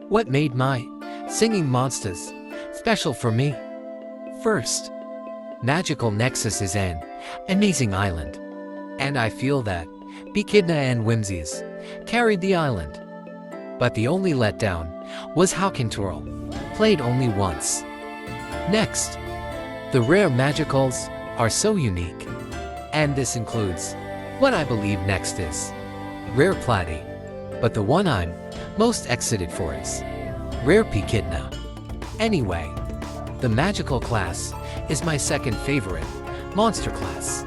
What made my singing monsters special for me? First, Magical Nexus is an amazing island, and I feel that Echidna and Whimsies carried the island. But the only letdown was how Control played only once. Next, the rare Magicals are so unique, and this includes what I believe next is Rare Platy, but the one I'm most excited for is Rare Echidna. Anyway, the Magical class is my second favorite monster class,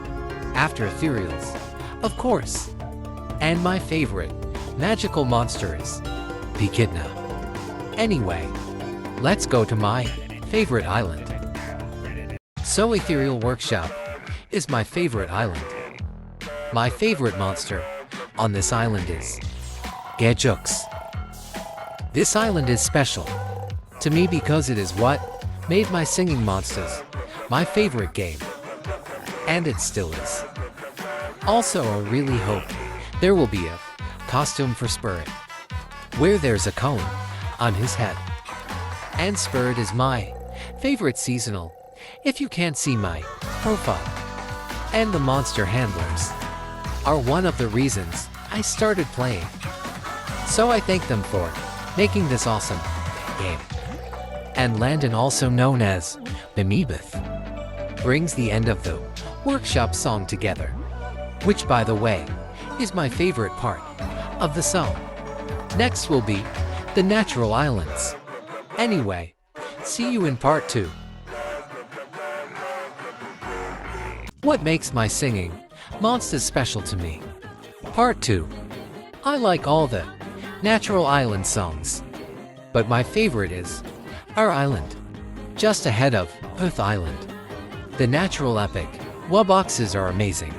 after Ethereals, of course. And my favorite magical monster is Echidna. Anyway, let's go to my favorite island. So Ethereal Workshop is my favorite island. My favorite monster on this island is Gajux. This island is special to me because it is what made my singing monsters my favorite game. And it still is. Also, I really hope there will be a costume for Spirit, where there's a cone on his head. And Spirit is my favorite seasonal, if you can't see my profile. And the monster handlers are one of the reasons I started playing. So I thank them for making this awesome game. And Landon, also known as Mimebeth, brings the end of the workshop song together, which, by the way, is my favorite part of the song. Next will be the natural islands. Anyway, see you in part 2. What makes my singing monsters special to me? Part 2. I like all the natural island songs, but my favorite is our island, just ahead of Earth Island. The natural epic Wuboxes are amazing,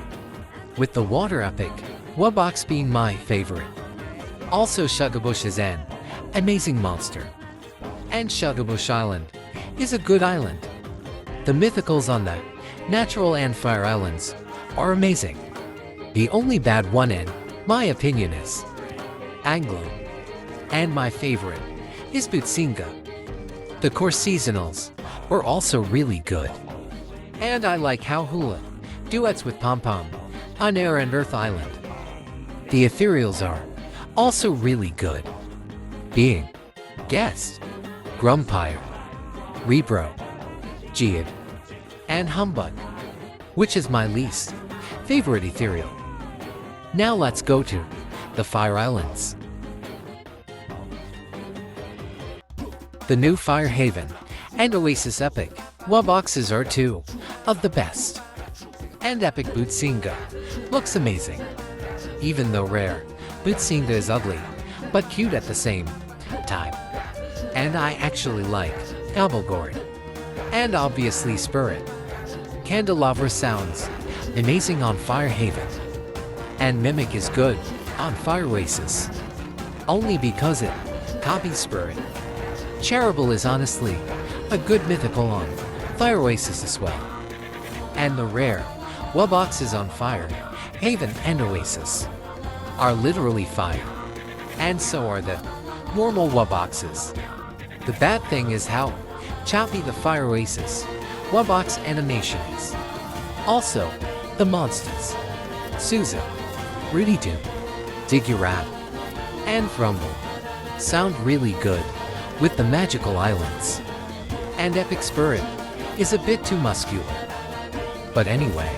with the water epic Wubox being my favorite. Also, Sugarbush is an amazing monster, and Sugarbush Island is a good island. The Mythicals on the natural and fire islands are amazing. The only bad one, in my opinion, is Anglo, and my favorite is Butsinga. The core seasonals were also really good, and I like how Hula duets with Pom Pom on Air and Earth Island. The Ethereals are also really good, being Guest, Grumpire, Rebro, Geod, and Humbug, which is my least favorite Ethereal. Now let's go to the Fire Islands. The new Fire Haven and Oasis Epic Wuboxes are two of the best. And Epic Butsinga looks amazing. Even though rare, Butsinga is ugly, but cute at the same time. And I actually like Gobblegord. And obviously Spirit. Candelabra sounds amazing on Fire Haven. And Mimic is good on Fire Oasis, only because it copies Spirit. Cherubble is honestly a good mythical on Fire Oasis as well. And the rare Wuboxes on Fire Haven and Oasis are literally fire, and so are the normal Wuboxes. The bad thing is how choppy the Fire Oasis Wubox animation is. Also, the monsters Susan, Rudy Doo, Digurab, and Frumble sound really good with the magical islands. And Epic Spirit is a bit too muscular. But anyway,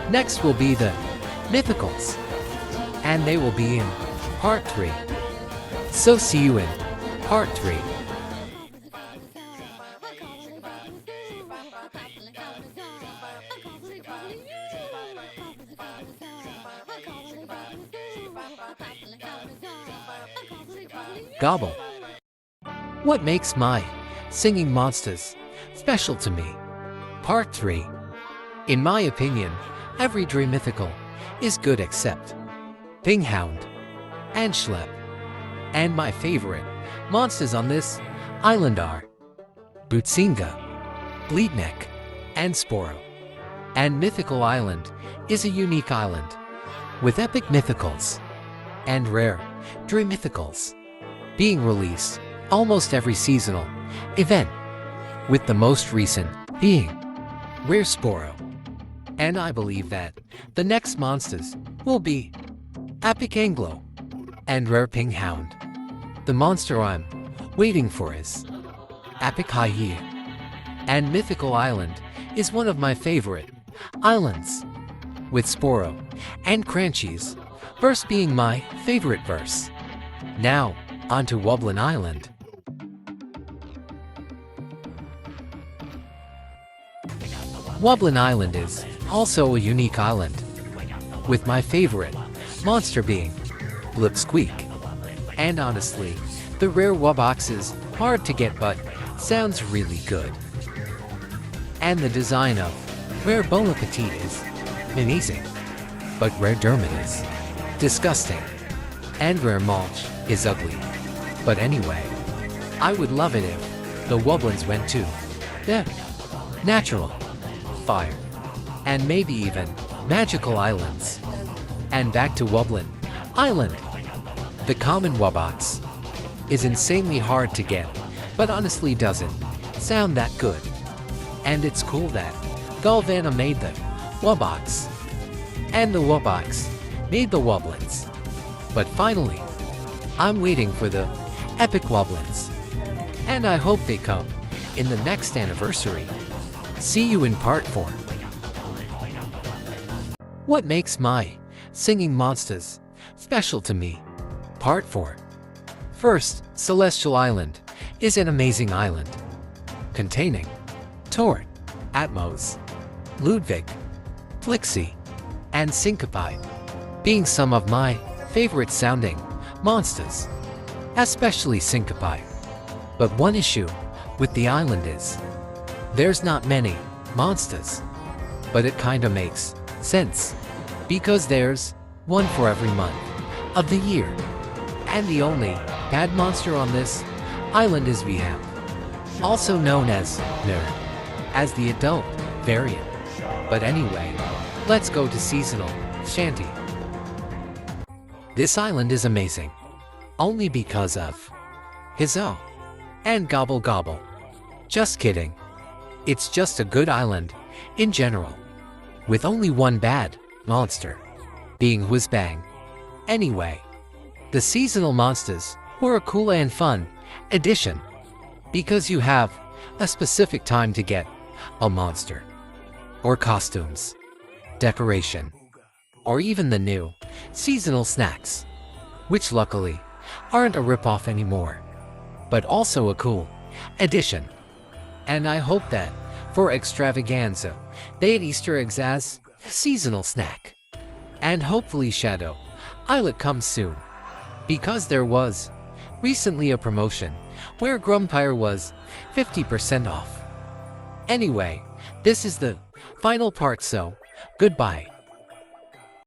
next will be the Mythicals, and they will be in part 3. So see you in part 3. Gobble. What makes my singing monsters special to me? Part 3. In my opinion, every Dream Mythical is good except Pinghound and Schlep. And my favorite monsters on this island are Butsinga, Bleedneck, and Sporo. And Mythical Island is a unique island with epic mythicals and rare Dream Mythicals being released almost every seasonal event, with the most recent being Rare Sporo. And I believe that the next monsters will be Epic Anglo and Rare Ping Hound. The monster I'm waiting for is Epic Hyena. And Mythical Island is one of my favorite islands, with Sporo and Crunchy's verse being my favorite verse. Now, on to Wublin Island. Wublin Island is also a unique island, with my favorite monster being Lipsqueak. And honestly, the rare Wubox is hard to get but sounds really good. And the design of Rare Bon Appetit is amazing, but Rare Dermot is disgusting. And Rare Mulch is ugly. But anyway, I would love it if the Wublins went to the natural, fire, and maybe even magical islands. And back to Wublin Island. The common Wubox is insanely hard to get, but honestly doesn't sound that good. And it's cool that Galvana made the Wubox, and the Wubox made the Wublins. But finally, I'm waiting for the Epic Wublins, and I hope they come in the next anniversary. See you in part 4. What makes my singing monsters special to me? Part 4. First, Celestial Island is an amazing island, containing Tort, Atmos, Ludwig, Flixie, and Syncopi, being some of my favorite sounding monsters, especially Syncopi. But one issue with the island is there's not many monsters, but it kinda makes sense, because there's one for every month of the year. And the only bad monster on this island is Vham, also known as Nerd, as the adult variant. But anyway, let's go to Seasonal Shanty. This island is amazing, only because of his O and Gobble Gobble. Just kidding. It's just a good island in general, with only one bad monster, being Whizbang. Anyway, the seasonal monsters were a cool and fun addition, because you have a specific time to get a monster, or costumes, decoration, or even the new seasonal snacks, which luckily aren't a ripoff anymore, but also a cool addition. And I hope that for Extravaganza, they add Easter eggs as a seasonal snack. And hopefully Shadow Islet comes soon, because there was recently a promotion where Grumpire was 50% off. Anyway, this is the final part, so goodbye.